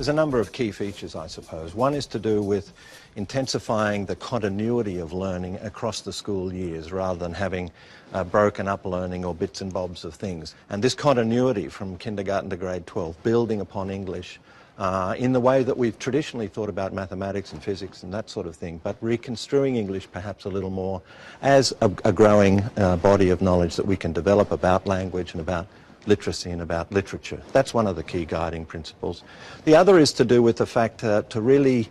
There's a number of key features, I suppose. One is to do with intensifying the continuity of learning across the school years rather than having broken up learning or bits and bobs of things. And this continuity from kindergarten to grade 12, building upon English in the way that we've traditionally thought about mathematics and physics and that sort of thing, but reconstruing English perhaps a little more as a growing body of knowledge that we can develop about language and about literacy and about literature. That's one of the key guiding principles. The other is to do with the fact to really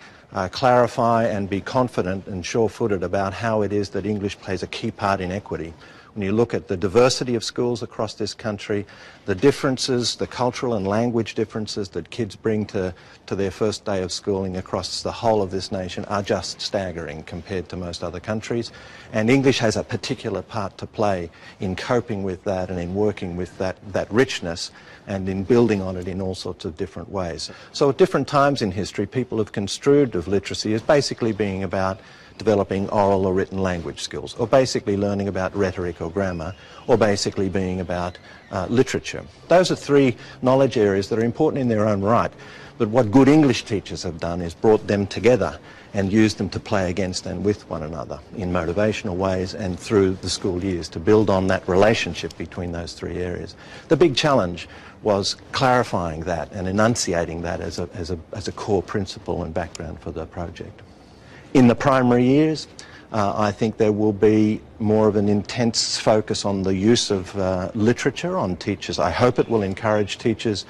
clarify and be confident and sure-footed about how it is that English plays a key part in equity. When you look at the diversity of schools across this country, the differences, the cultural and language differences that kids bring to their first day of schooling across the whole of this nation are just staggering compared to most other countries. And English has a particular part to play in coping with that and in working with that richness and in building on it in all sorts of different ways. So at different times in history, people have construed of literacy as basically being about developing oral or written language skills, or basically learning about rhetoric or grammar, or basically being about literature. Those are three knowledge areas that are important in their own right, but what good English teachers have done is brought them together and used them to play against and with one another in motivational ways and through the school years to build on that relationship between those three areas. The big challenge was clarifying that and enunciating that as a core principle and background for the project. In the primary years, I think there will be more of an intense focus on the use of literature on teachers. I hope it will encourage teachers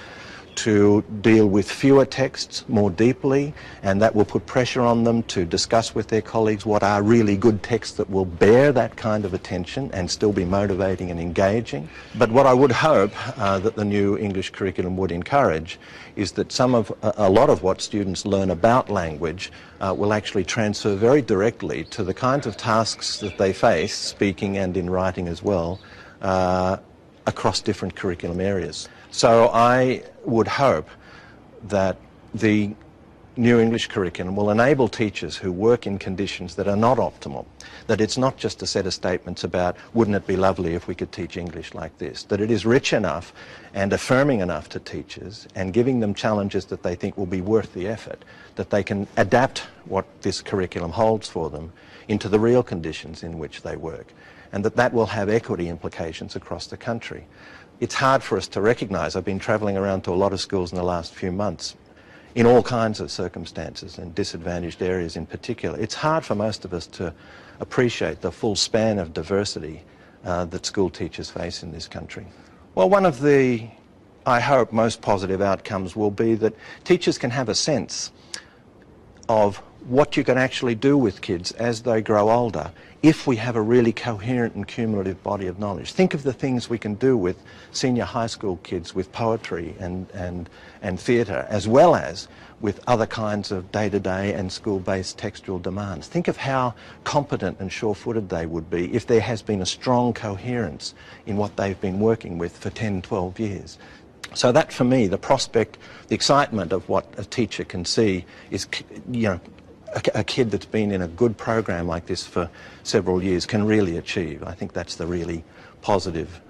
to deal with fewer texts more deeply, and that will put pressure on them to discuss with their colleagues what are really good texts that will bear that kind of attention and still be motivating and engaging. But what I would hope that the new English curriculum would encourage is that a lot of what students learn about language will actually transfer very directly to the kinds of tasks that they face, speaking and in writing as well, across different curriculum areas. So I would hope that the new English curriculum will enable teachers who work in conditions that are not optimal, that it's not just a set of statements about wouldn't it be lovely if we could teach English like this, that it is rich enough and affirming enough to teachers and giving them challenges that they think will be worth the effort, that they can adapt what this curriculum holds for them into the real conditions in which they work, and that will have equity implications across the country. It's hard for us to recognise. I've been travelling around to a lot of schools in the last few months in all kinds of circumstances and disadvantaged areas in particular. It's hard for most of us to appreciate the full span of diversity that school teachers face in this country. Well, one of the, I hope, most positive outcomes will be that teachers can have a sense of what you can actually do with kids as they grow older if we have a really coherent and cumulative body of knowledge. Think of the things we can do with senior high school kids with poetry and theatre, as well as with other kinds of day-to-day and school-based textual demands. Think of how competent and sure-footed they would be if there has been a strong coherence in what they've been working with for 10, 12 years. So that, for me, the prospect, the excitement of what a teacher can see is, you know, a kid that's been in a good program like this for several years can really achieve. I think that's the really positive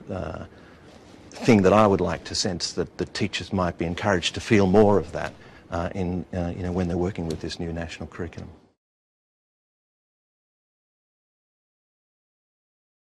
thing that I would like to sense, that the teachers might be encouraged to feel more of that when they're working with this new national curriculum.